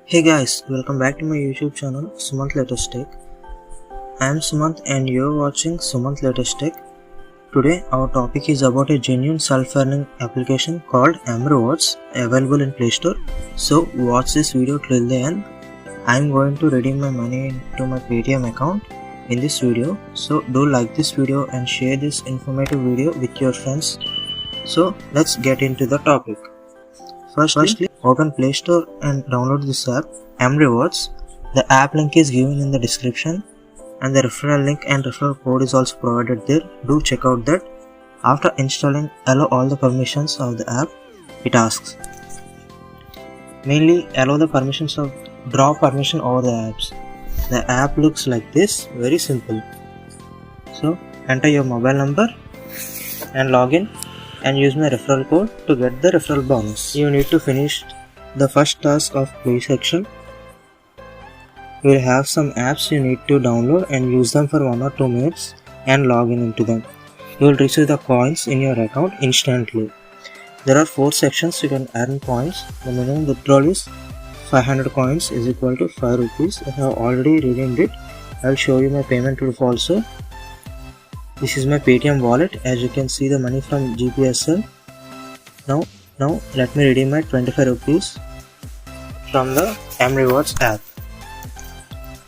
Hey guys, welcome back to my YouTube channel Sumanth Latest Tech. I am Sumanth and you are watching Sumanth Latest Tech. Today our topic is about a genuine self-earning application called mRewards available in Play Store. So watch this video till the end. I am going to redeem my money into my Paytm account in this video. So do like this video and share this informative video with your friends. So let's get into the topic. Firstly, open Play Store and download this app, mRewards. The app link is given in the description and the referral link and referral code is also provided there. Do check out that. After installing, allow all the permissions of the app. It asks. Mainly allow the permissions of draw permission over the apps. The app looks like this, very simple. So enter your mobile number and log in and use my referral code to get the referral bonus. You need to finish the first task of play section. You will have some apps you need to download and use them for 1 or 2 minutes and log in into them. You will receive the coins in your account instantly. There are 4 sections you can earn points. The minimum withdrawal is 500 coins is equal to 5 rupees. I have already redeemed it. I will show you my payment proof also. This is my Paytm wallet. As you can see the money from GPSL. Now let me redeem my 25 rupees from the mRewards app.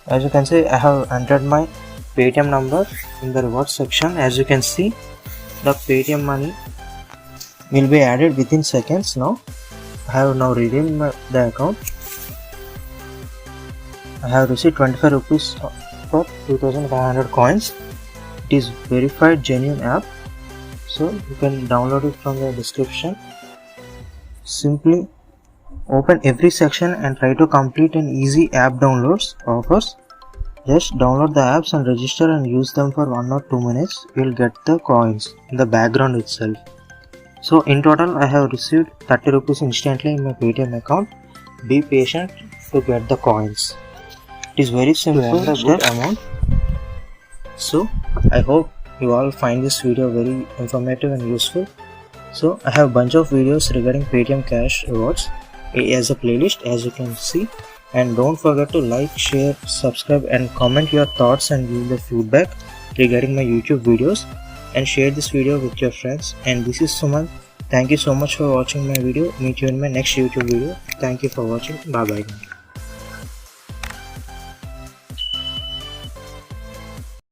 As you can see, I have entered my Paytm number in the rewards section. As you can see, the Paytm money will be added within seconds. Now I have now redeemed the account. I have received 25 rupees for 2500 coins. It is verified genuine app, so you can download it from the description. Simply open every section and try to complete an easy app downloads offers. Just download the apps and register and use them for 1 or 2 minutes. You will get the coins in the background itself. So in total I have received 30 rupees instantly in my Paytm account. Be patient to get the coins. It is very simple, a good amount. So I hope you all find this video very informative and useful. So I have a bunch of videos regarding Paytm cash rewards as a playlist, as you can see. And don't forget to like, share, subscribe and comment your thoughts and give the feedback regarding my YouTube videos. And share this video with your friends. And this is Sumanth. Thank you so much for watching my video. Meet you in my next YouTube video. Thank you for watching. Bye bye.